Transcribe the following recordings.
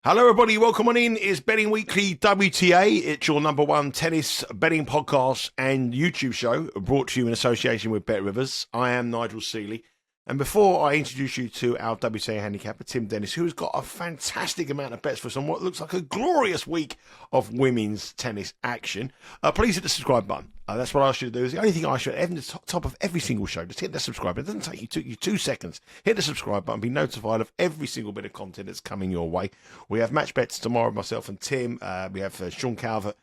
Hello, everybody. Welcome on in. It's Betting Weekly WTA. It's your number one tennis betting podcast and YouTube show brought to you in association with Bet Rivers. I am Nigel Seeley. And before I introduce you to our WTA handicapper, Tim Dennis, who has got a fantastic amount of bets for us on what looks like a glorious week of women's tennis action, please hit the subscribe button. That's what I ask you to do. It's the only thing I should at the top of every single show. Just hit the subscribe button. It doesn't take you 2 seconds. Hit the subscribe button. Be notified of every single bit of content that's coming your way. We have match bets tomorrow, myself and Tim. We have Sean Calvert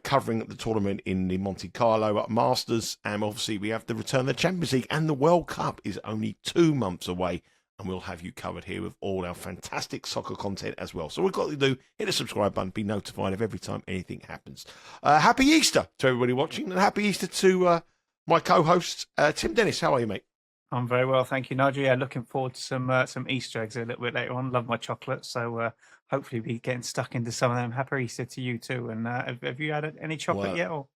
covering the tournament in the Monte Carlo Masters, and obviously we have the return of the Champions League, and the World Cup is only 2 months away, and we'll have you covered here with all our fantastic soccer content as well. So what we've got to do, hit the subscribe button, be notified of every time anything happens. Happy Easter to everybody watching, and happy Easter to my co-host, Tim Dennis. How are you, mate? I'm very well, thank you, Nigel. Yeah, looking forward to some Easter eggs a little bit later on. Love my chocolate, so hopefully be getting stuck into some of them. Happy Easter to you too. And have you had any chocolate yet? Or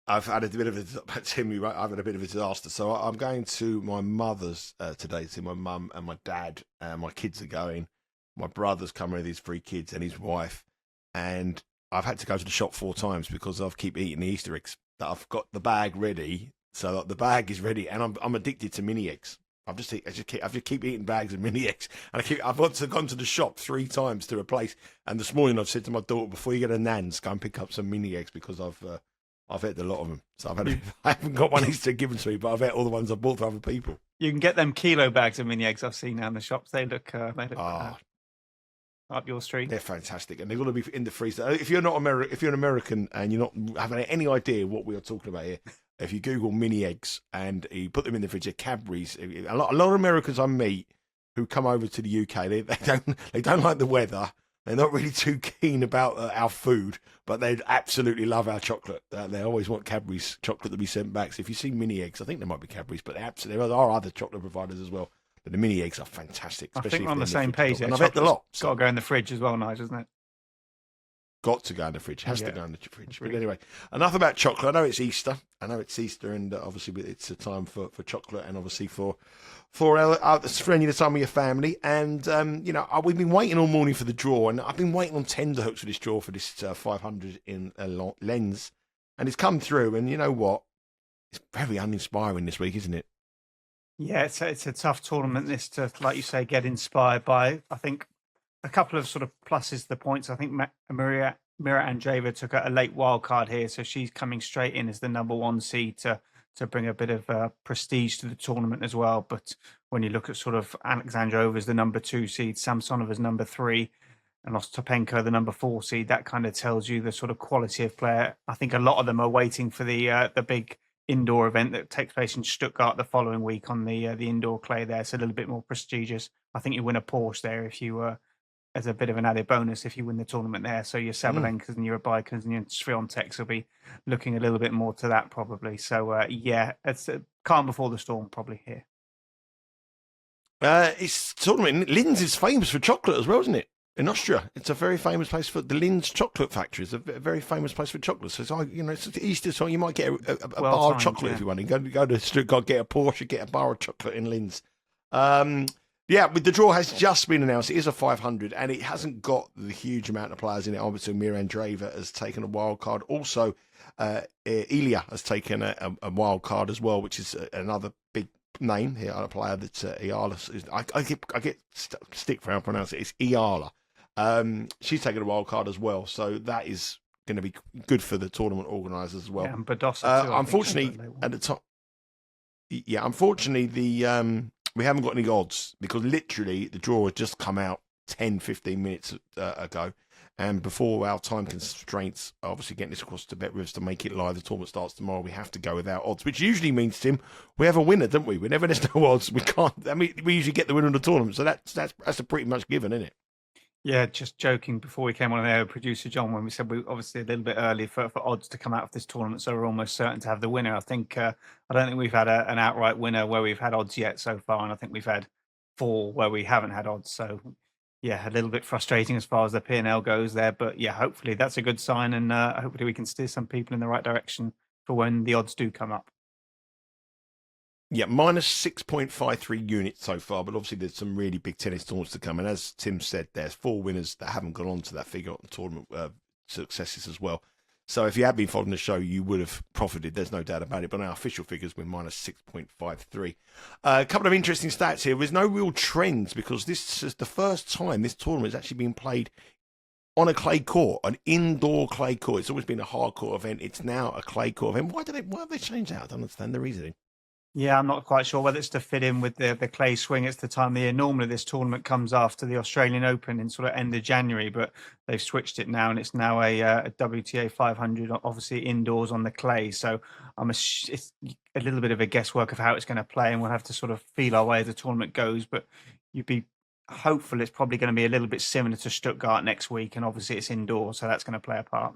I've had a bit of a Tim. I've had a bit of a disaster. So I'm going to my mother's today to see my mum and my dad. My kids are going. My brother's coming with his 3 kids and his wife, and I've had to go to the shop 4 times because I keep eating the Easter eggs. That I've got the bag ready. So the bag is ready, and I'm addicted to mini eggs. I just keep eating bags of mini eggs, and I've also gone to the shop 3 times to replace. And this morning I've said to my daughter, before you get a Nan's, go and pick up some mini eggs because I've ate a lot of them. So I haven't got one Easter given to me, but I've ate all the ones I bought for other people. you can get them kilo bags of mini eggs I've seen now in the shops. They look up your street. They're fantastic, and they're going to be in the freezer. If you're an American and you're not having any idea what we are talking about here, if you Google mini eggs and you put them in the fridge, Cadbury's. A lot of Americans I meet who come over to the UK, they don't like the weather. They're not really too keen about our food, but they absolutely love our chocolate. They always want Cadbury's chocolate to be sent back. So if you see mini eggs, I think there might be Cadbury's, but there are other chocolate providers as well. But the mini eggs are fantastic. I think we're on the same page. And I've had a lot. Got to go in the fridge as well, Nigel, isn't it? Got to go in the fridge. Has to go in the fridge. But anyway, enough about chocolate. I know it's Easter. And obviously it's a time for chocolate, and obviously for spending the time with your family. And we've been waiting all morning for the draw, and I've been waiting on tenterhooks for this draw for this 500 in Linz, and it's come through. And you know what? It's very uninspiring this week, isn't it? Yeah, it's a tough tournament. This to, like you say, get inspired by. I think a couple of sort of pluses to the points. I think Mira Andreeva took a late wild card here, so she's coming straight in as the number 1 seed to bring a bit of prestige to the tournament as well. But when you look at sort of Alexandrova as the number 2 seed, Samsonova's number 3, and Ostapenko the number 4 seed, that kind of tells you the sort of quality of player. I think a lot of them are waiting for the big indoor event that takes place in Stuttgart the following week on the indoor clay there. It's a little bit more prestigious. I think you win a Porsche there if you as a bit of an added bonus if you win the tournament there. So your Sabalenkas and your Bikers and your Swiatek's will be looking a little bit more to that probably. So it's calm before the storm probably here. It's tournament. Linz is famous for chocolate as well, isn't it? In Austria, it's a very famous place for the Linz chocolate factory. It's a very famous place for chocolate. So it's Easter, so you might get a bar of chocolate if you want. You go to Stuttgart, get a Porsche, get a bar of chocolate in Linz. But the draw has just been announced. It is a 500, and it hasn't got the huge amount of players in it. Obviously, Mira Andreeva has taken a wild card. Also, Ilya has taken a wild card as well, which is another big name here. A player that's Iala. I get stick for how to pronounce it. It's Iala. She's taken a wild card as well, so that is going to be good for the tournament organisers as well. Yeah, and Badosa too, unfortunately, at the top, we haven't got any odds because literally the draw had just come out 10-15 minutes ago, and before our time constraints, obviously getting this across to Bet Rivers to make it live. The tournament starts tomorrow. We have to go without odds, which usually means, Tim, we have a winner, don't we? Whenever there's no odds, we can't. I mean, we usually get the winner of the tournament, so that's a pretty much given, isn't it? Yeah, just joking before we came on there, producer John, when we said we obviously a little bit early for odds to come out of this tournament, so we're almost certain to have the winner. I think I don't think we've had an outright winner where we've had odds yet so far, and I think we've had 4 where we haven't had odds. So yeah, a little bit frustrating as far as the P&L goes there, but yeah, hopefully that's a good sign, and hopefully we can steer some people in the right direction for when the odds do come up. Yeah, minus 6.53 units so far, but obviously there's some really big tennis tournaments to come. And as Tim said, there's 4 winners that haven't gone on to that figure on tournament successes as well. So if you had been following the show, you would have profited. There's no doubt about it. But our official figures were minus 6.53. A couple of interesting stats here. There's no real trends because this is the first time this tournament has actually been played on a clay court, an indoor clay court. It's always been a hard court event. It's now a clay court event. Why have they changed that? I don't understand the reasoning. Yeah, I'm not quite sure whether it's to fit in with the clay swing. It's the time of the year. Normally, this tournament comes after the Australian Open in sort of end of January, but they've switched it now, and it's now a WTA 500, obviously indoors on the clay. So it's a little bit of a guesswork of how it's going to play, and we'll have to sort of feel our way as the tournament goes. But you'd be hopeful it's probably going to be a little bit similar to Stuttgart next week, and obviously it's indoors, so that's going to play a part.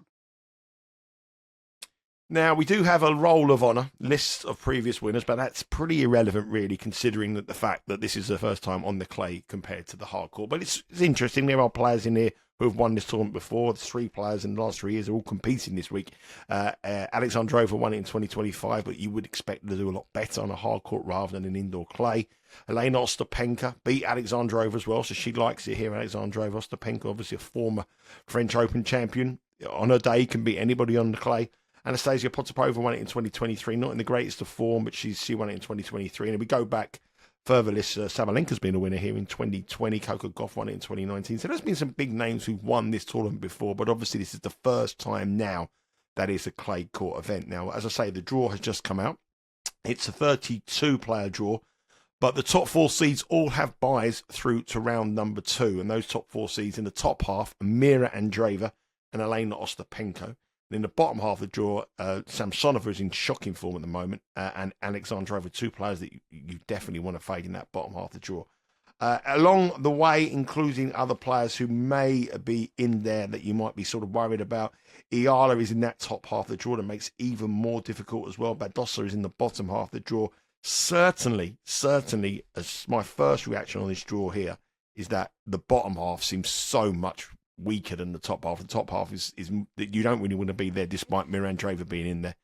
Now, we do have a roll of honour list of previous winners, but that's pretty irrelevant, really, considering that the fact that this is the first time on the clay compared to the hard court. But it's interesting. There are players in here who have won this tournament before. There's 3 players in the last 3 years are all competing this week. Alexandrova won it in 2025, but you would expect her to do a lot better on a hard court rather than an indoor clay. Elena Ostapenko beat Alexandrova as well, so she likes it here. Alexandrova Ostapenko, obviously a former French Open champion. On her day, can beat anybody on the clay. Anastasia Potapova won it in 2023, not in the greatest of form, but she won it in 2023. And if we go back further list, Sabalenka's been a winner here in 2020. Coco Gauff won it in 2019. So there's been some big names who've won this tournament before, but obviously this is the first time now that it's a clay court event. Now, as I say, the draw has just come out. It's a 32-player draw, but the top 4 seeds all have buys through to round number 2. And those top 4 seeds in the top half are Mira Andreeva and Elena Ostapenko. In the bottom half of the draw, Samsonova is in shocking form at the moment, and Alexandrova, 2 players that you definitely want to fade in that bottom half of the draw. Along the way, including other players who may be in there that you might be sort of worried about. Iala is in that top half of the draw that makes it even more difficult as well. Badosa is in the bottom half of the draw. Certainly, as my first reaction on this draw here is that the bottom half seems so much weaker than the top half. The top half is you don't really want to be there despite Mira Andreeva being in there.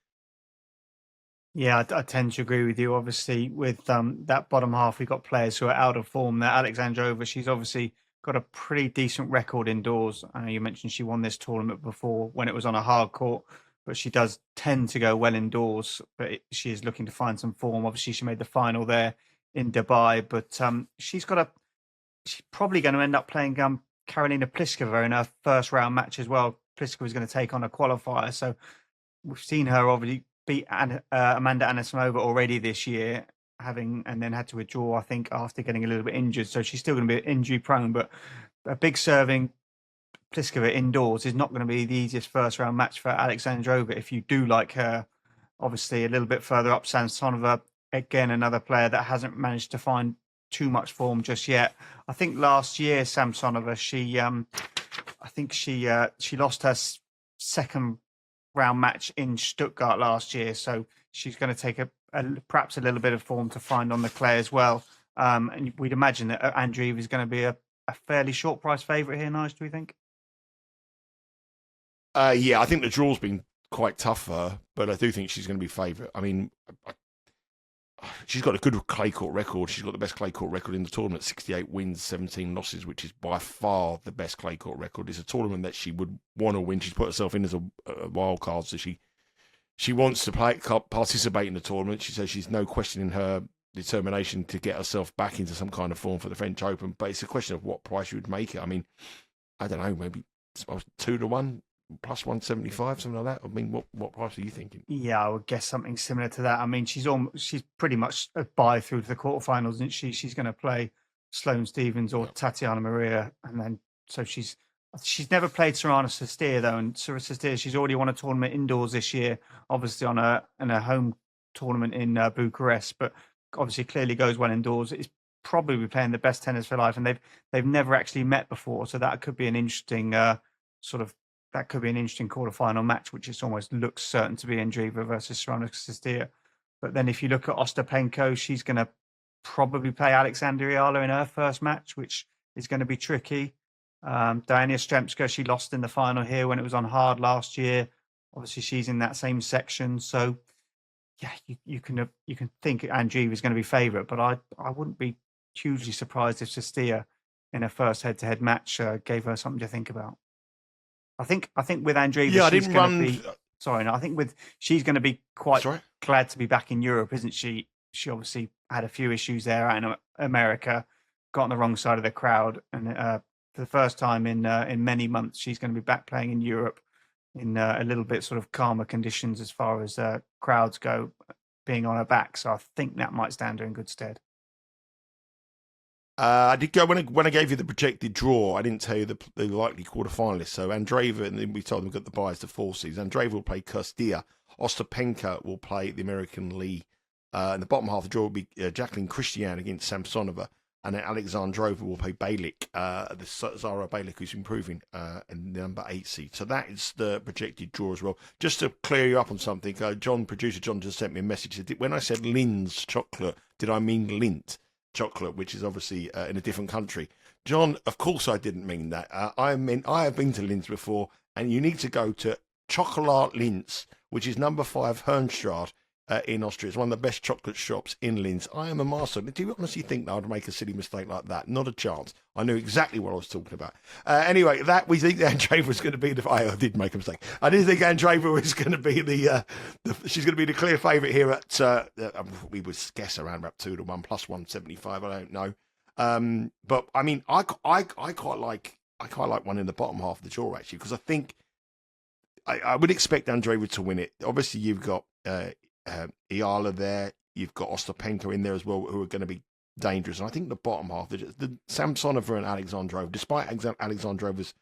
Yeah, I tend to agree with you. Obviously, with that bottom half, we've got players who are out of form there. Alexandrova, she's obviously got a pretty decent record indoors. I know you mentioned she won this tournament before when it was on a hard court, but she does tend to go well indoors. But she is looking to find some form. Obviously, she made the final there in Dubai, but she's probably going to end up playing Karolina Pliskova in her first round match as well. Pliskova is going to take on a qualifier, so we've seen her obviously beat Amanda Anisimova already this year, and then had to withdraw, I think, after getting a little bit injured. So she's still going to be injury prone, but a big serving Pliskova indoors is not going to be the easiest first round match for Alexandrova. If you do like her, obviously a little bit further up, Samsonova, again, another player that hasn't managed to find too much form just yet. I think last year Samsonova, she lost her second round match in Stuttgart last year, so she's going to take perhaps a little bit of form to find on the clay as well. And we'd imagine that Andreeva is going to be a fairly short price favourite here, Nige, do we think? Yeah, I think the draw's been quite tough for her, but I do think she's going to be favourite. I mean, she's got a good clay court record. She's got the best clay court record in the tournament, 68 wins, 17 losses, which is by far the best clay court record. It's a tournament that she would want to win. She's put herself in as a wild card, so she wants to participate in the tournament. She says she's no questioning her determination to get herself back into some kind of form for the French Open, but it's a question of what price you would make it. I mean, I don't know, maybe 2-1, plus 175, something like that. I mean, what price are you thinking? Yeah, I would guess something similar to that. I mean, she's pretty much a buy through to the quarterfinals, isn't she? She's going to play Sloane Stephens or Tatiana Maria, and then so she's never played Sorana Cestare though, and Sorana Cestare, she's already won a tournament indoors this year, obviously in a home tournament in Bucharest, but obviously clearly goes well indoors. It's probably playing the best tennis for life, and they've never actually met before, so that could be an interesting quarterfinal match, which is almost looks certain to be Andreeva versus Sorana Cestare. But then if you look at Ostapenko, she's going to probably play Alexandra Iala in her first match, which is going to be tricky. Diana Yastremska, she lost in the final here when it was on hard last year. Obviously, she's in that same section. So yeah, you can think Andreeva is going to be favourite, but I wouldn't be hugely surprised if Sestia in her first head-to-head match gave her something to think about. I think with Andreeva, Yeah, I she's didn't going to run. be sorry. No, I think she's going to be quite Sorry. glad to be back in Europe, isn't she? She obviously had a few issues there out in America, got on the wrong side of the crowd, and for the first time in many months, she's going to be back playing in Europe in a little bit sort of calmer conditions as far as crowds go, being on her back. So I think that might stand her in good stead. I did go when I gave you the projected draw. I didn't tell you the likely quarterfinalists. So Andreeva, and then we told them we got the buys to forces. Andreeva will play Kostia. Ostapenko will play the American Lee. In the bottom half of the draw will be Jacqueline Christian against Samsonova, and then Alexandrova will play Balic, the Zara Balic, who's improving in the number 8 seed. So that is the projected draw as well. Just to clear you up on something, producer John just sent me a message. When I said Linz chocolate, did I mean Lindt chocolate, which is obviously in a different country? John, of course I didn't mean that. I have been to Linz before, and you need to go to Chocolat Linz, which is number 5 Hernstraat in Austria. It's one of the best chocolate shops in Linz. I am a master. Do you honestly think that I'd make a silly mistake like that? Not a chance. I knew exactly what I was talking about. Anyway, that we think Andreeva was going to be the. I did make a mistake. I did think Andreeva was going to be she's going to be the clear favourite here at. We would guess around about 2-1 plus 175. I don't know. But I mean, I quite like one in the bottom half of the draw actually, because I think I would expect Andreeva to win it. Obviously, you've got Iala there. You've got Ostapenko in there as well, who are going to be dangerous. And I think the bottom half, the Samsonova and Alexandrova, despite Alexandrova's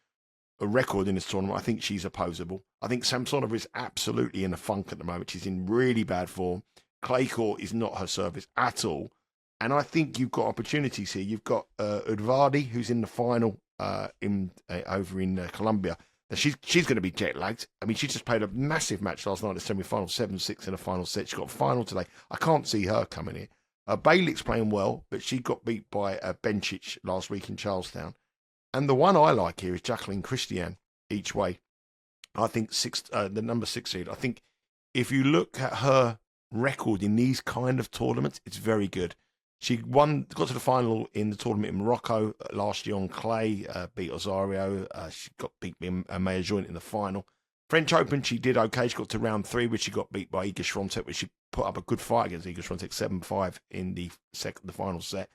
record in this tournament, I think she's opposable. I think Samsonova is absolutely in a funk at the moment. She's in really bad form. Clay court is not her service at all. And I think you've got opportunities here. You've got Udvardi, who's in the final over in Colombia. She's going to be jet lagged. I mean, she just played a massive match last night at the semi-final, 7-6 in a final set. She got a final today. I can't see her coming here. Balic's playing well, but she got beat by Bencic last week in Charlestown. And the one I like here is Jacqueline Christian each way. I think the number 6 seed. I think if you look at her record in these kind of tournaments, it's very good. She got to the final in the tournament in Morocco last year on clay, beat Osorio. She got beat by Maya Joint in the final. French Open, she did okay. She got to round 3, where she got beat by Iga Swiatek, which she put up a good fight against Iga Swiatek, 7-5 in the final set.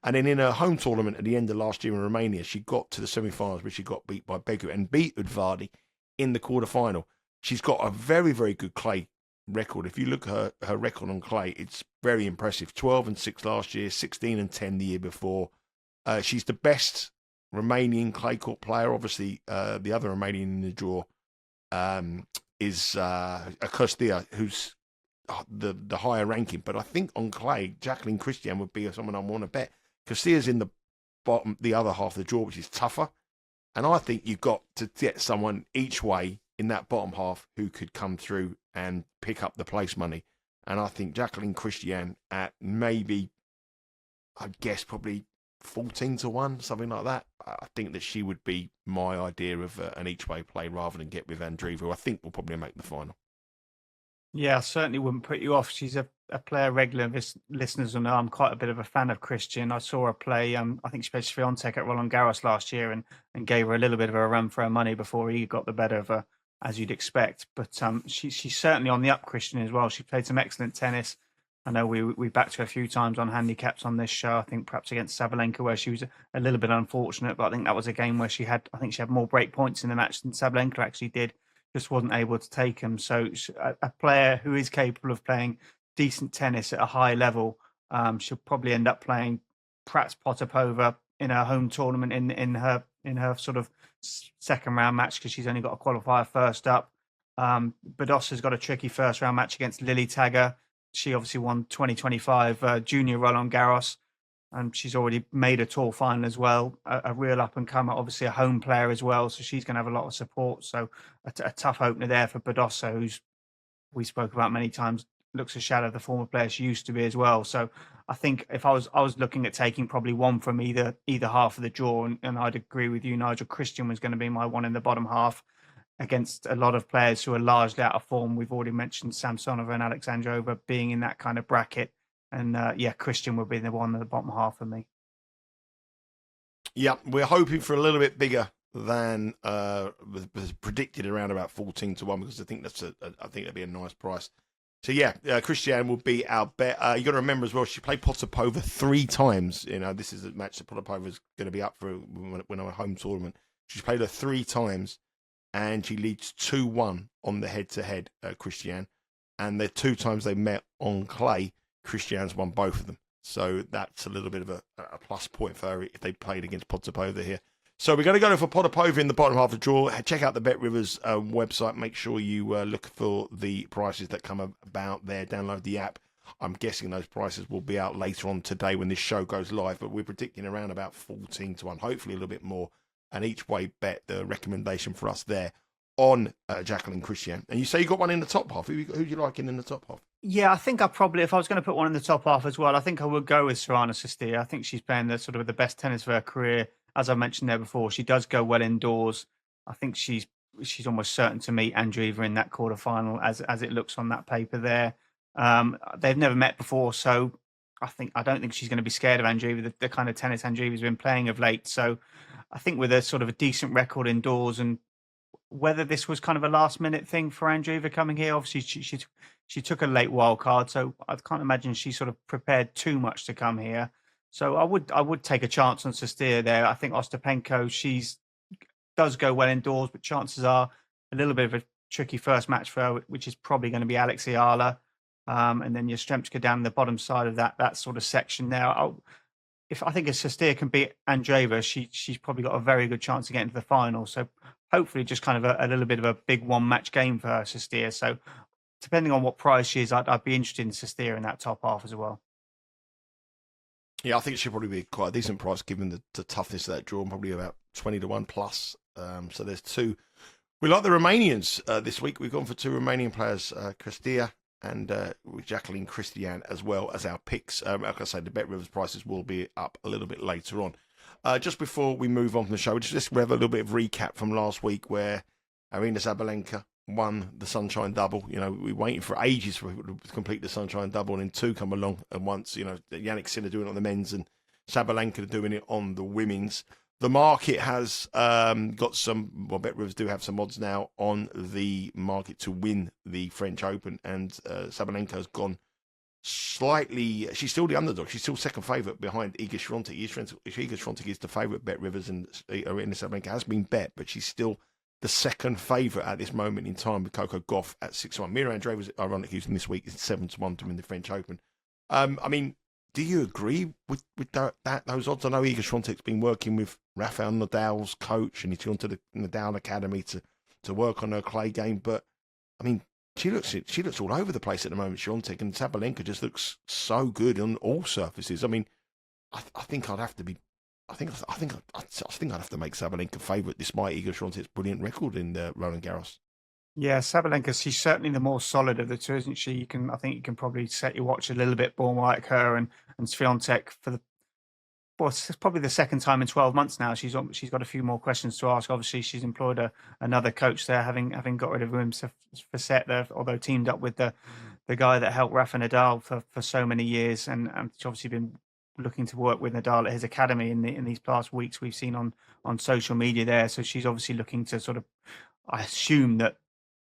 And then in a home tournament at the end of last year in Romania, she got to the semi-finals, where she got beat by Begu and beat Udvardi in the quarterfinal. She's got a very, very good clay record. If you look at her record on clay, it's very impressive. 12-6 last year, 16-10 the year before. She's the best Romanian clay court player. Obviously, the other Romanian in the draw is Kostia, who's the higher ranking. But I think on clay, Jacqueline Christian would be someone I want to bet. Kostia's in the bottom, the other half of the draw, which is tougher. And I think you've got to get someone each way in that bottom half who could come through and pick up the place money. And I think Jacqueline Christian at maybe, I guess, probably 14-1, something like that. I think that she would be my idea of an each-way play rather than get with Andreeva, who I think will probably make the final. Yeah, I certainly wouldn't put you off. She's a player regular listeners will know I'm quite a bit of a fan of Christian. I saw her play, I think she played Swiatek at Roland Garros last year and gave her a little bit of a run for her money before he got the better of her, as you'd expect. But she's certainly on the up, Christian, as well. She played some excellent tennis. I know we backed her a few times on handicaps on this show. I think perhaps against Sabalenka, where she was a little bit unfortunate, but I think that was a game where she had more break points in the match than Sabalenka actually did. Just wasn't able to take them. So a player who is capable of playing decent tennis at a high level, she'll probably end up playing perhaps Potapova in her home tournament in her sort of second round match, because she's only got a qualifier first up. Badossa's got a tricky first round match against Lily Tagger. She obviously won 2025 Junior Roland Garros, and she's already made a tour final as well. A real up and comer, obviously a home player as well, so she's going to have a lot of support. So a tough opener there for Badossa, who's we spoke about many times, looks a shadow of the former player she used to be as well. So I think if I was looking at taking probably one from either half of the draw, and I'd agree with you, Nigel. Christian was going to be my one in the bottom half. against a lot of players who are largely out of form. We've already mentioned Samsonova and Alexandrova being in that kind of bracket. And Christian will be the one at the bottom half for me. Yeah, we're hoping for a little bit bigger than was predicted, around about 14-1, because I think I think that'd be a nice price. So yeah, Christiane will be our bet. You got to remember as well, she played Potapova 3 times. This is a match that Potapova is going to be up for when our home tournament. She's played her 3 times, and she leads 2-1 on the head-to-head, Christiane. And the 2 times they met on clay, Christiane's won both of them. So that's a little bit of a plus point for her if they played against Potapova here. So we're going to go for Potapova in the bottom half of the draw. Check out the Bet Rivers website. Make sure you look for the prices that come about there. Download the app. I'm guessing those prices will be out later on today when this show goes live. But we're predicting around about 14-1, hopefully a little bit more. And each way bet, the recommendation for us there on Jacqueline Christian. And you say you got one in the top half. Who do you like in the top half? Yeah, I think if I was going to put one in the top half as well, I think I would go with Sorana Cisterneo. I think she's playing the best tennis of her career. As I mentioned there before, she does go well indoors. I think she's almost certain to meet Andreeva in that quarterfinal, as it looks on that paper there. They've never met before, so I don't think she's going to be scared of Andreeva, the kind of tennis Andreeva's been playing of late. So I think with a decent record indoors, and whether this was kind of a last minute thing for Andreeva coming here, obviously she took a late wild card, so I can't imagine she sort of prepared too much to come here. So I would take a chance on Cisterneo there. I think Ostapenko, does go well indoors, but chances are a little bit of a tricky first match for her, which is probably going to be Alex Ayala. And then Yastremska down the bottom side of that sort of section there. I think if Cisterneo can beat Andreeva, she's probably got a very good chance to get into the final. So hopefully just kind of a little bit of a big one-match game for her, Cisterneo. So depending on what price she is, I'd be interested in Cisterneo in that top half as well. Yeah, I think it should probably be quite a decent price given the toughness of that draw, and probably about 20-1 plus. So there's 2. We like the Romanians this week. We've gone for 2 Romanian players, Cristea and Jacqueline Christian, as well as our picks. Like I say, the Bet Rivers prices will be up a little bit later on. Just before we move on from the show, just have a little bit of recap from last week where Aryna Sabalenka won the Sunshine Double. We were waiting for ages for people to complete the Sunshine Double, and then 2 come along at once. Yannick Sinner doing it on the men's and Sabalenka doing it on the women's. The market has got some, Bet Rivers do have some odds now on the market to win the French Open, and Sabalenka has gone slightly. She's still the underdog. She's still second favourite behind Iga Swiatek. Iga Swiatek is the favourite, Bet Rivers, and Aryna Sabalenka has been bet, but she's still the second favourite at this moment in time with Coco Gauff at 6-1. Mira Andreeva was ironically using this week is 7-1 to win the French Open. Do you agree with those odds? I know Iga Swiatek's been working with Rafael Nadal's coach, and he's gone to the Nadal Academy to work on her clay game. But she looks all over the place at the moment, Swiatek, and Sabalenka just looks so good on all surfaces. I think I'd have to be. I think I'd have to make Sabalenka favourite, despite Iga Swiatek's brilliant record in Roland Garros. Yeah, Sabalenka, she's certainly the more solid of the 2, isn't she? I think you can probably set your watch a little bit more like her and Swiatek it's probably the second time in 12 months now. She's got a few more questions to ask. Obviously, she's employed another coach there, having got rid of Wim Fissette there, although teamed up with the guy that helped Rafa Nadal for so many years, and she's obviously been looking to work with Nadal at his academy in these past weeks we've seen on social media there. So she's obviously looking to I assume that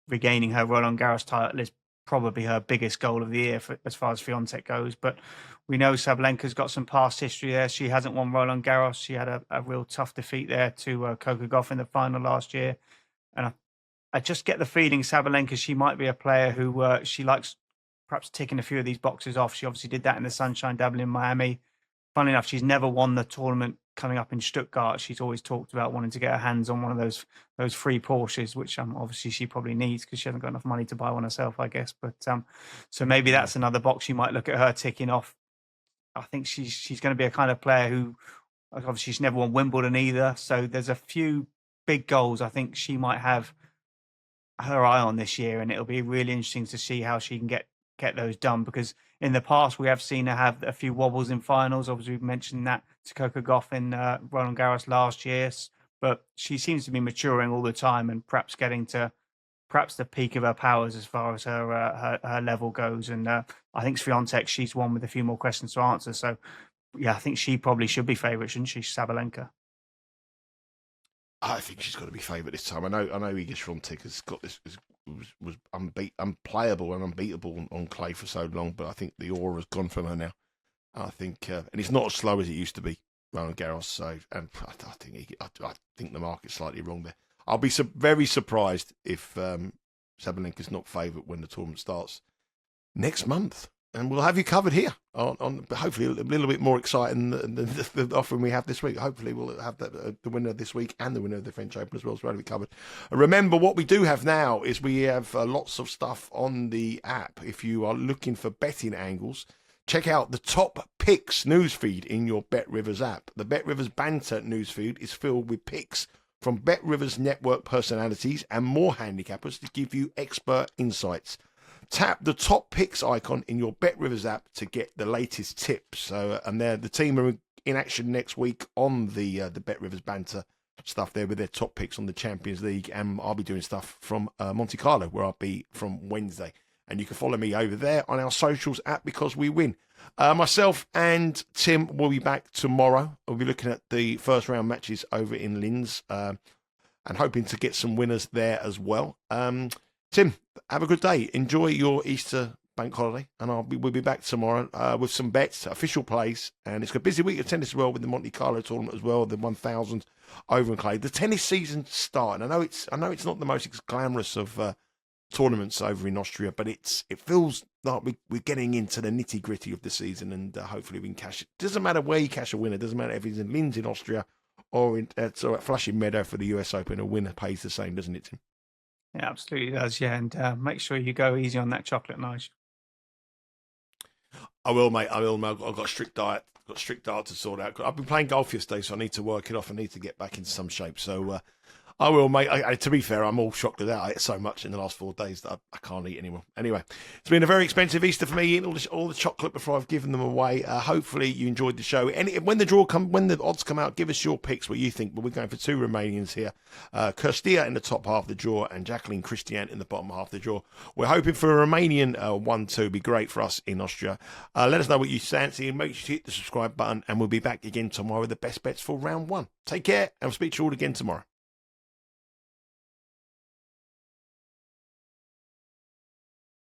regaining her Roland Garros title is probably her biggest goal of the year as far as Swiatek goes. But we know Sabalenka's got some past history there. She hasn't won Roland Garros. She had a real tough defeat there to Coco Gauff in the final last year. And I just get the feeling Sabalenka, she might be a player who she likes perhaps ticking a few of these boxes off. She obviously did that in the Sunshine Double in Miami. Funnily enough, she's never won the tournament coming up in Stuttgart. She's always talked about wanting to get her hands on one of those free Porsches, which obviously she probably needs because she hasn't got enough money to buy one herself, I guess. But so maybe that's another box you might look at her ticking off. I think she's going to be a kind of player who, obviously, she's never won Wimbledon either. So there's a few big goals I think she might have her eye on this year, and it'll be really interesting to see how she can get those done, because in the past we have seen her have a few wobbles in finals. Obviously, we've mentioned that to Coco Gauff in Roland Garros last year. but she seems to be maturing all the time and perhaps getting to the peak of her powers as far as her level goes. And I think Swiatek, she's one with a few more questions to answer. So yeah, I think she probably should be favourite, shouldn't she, Sabalenka? I think she's got to be favourite this time. I know Iga Swiatek has got this was unplayable and unbeatable on clay for so long, but I think the aura's gone from her now. I think, and it's not as slow as it used to be, Roland Garros. So, and I think the market's slightly wrong there. I'll be very surprised if Sabalenka's not favourite when the tournament starts next month. And we'll have you covered here on hopefully a little bit more exciting than the offering we have this week. Hopefully we'll have the winner this week and the winner of the French Open as well. So we'll have it covered. Remember, what we do have now is we have lots of stuff on the app. If you are looking for betting angles, check out the top picks newsfeed in your BetRivers app. The BetRivers Banter newsfeed is filled with picks from BetRivers network personalities and more handicappers to give you expert insights. Tap the top picks icon in your BetRivers app to get the latest tips. So, and the team are in action next week on the BetRivers Banter stuff there with their top picks on the Champions League, and I'll be doing stuff from Monte Carlo where I'll be from Wednesday. And you can follow me over there on our socials at Because We Win. Myself and Tim will be back tomorrow. We'll be looking at the first round matches over in Linz and hoping to get some winners there as well. Tim, have a good day. Enjoy your Easter bank holiday, and we'll be back tomorrow with some bets, official plays, and it's got a busy week of tennis as well with the Monte Carlo tournament as well, the 1000 over in clay. The tennis season starting. I know it's not the most glamorous of tournaments over in Austria, but it feels like we're getting into the nitty gritty of the season, and hopefully we can cash it. Doesn't matter where you cash a winner. Doesn't matter if it's in Linz in Austria or at Flushing Meadow for the US Open. A winner pays the same, doesn't it, Tim? Yeah, absolutely does. Yeah, and make sure you go easy on that chocolate, Nigel. I will, mate. I've got a strict diet. Got a strict diet to sort out. I've been playing golf yesterday, so I need to work it off. I need to get back into some shape. So I will, mate. To be fair, I'm all shocked that I ate so much in the last 4 days that I can't eat anymore. Anyway, it's been a very expensive Easter for me, eating all the chocolate before I've given them away. Hopefully you enjoyed the show. And when the odds come out, give us your picks, what you think. But we're going for 2 Romanians here. Kirstia in the top half of the draw and Jacqueline Christian in the bottom half of the draw. We're hoping for a Romanian 1-2. Be great for us in Austria. Let us know what you fancy and make sure you hit the subscribe button. And we'll be back again tomorrow with the best bets for round 1. Take care, and we'll speak to you all again tomorrow.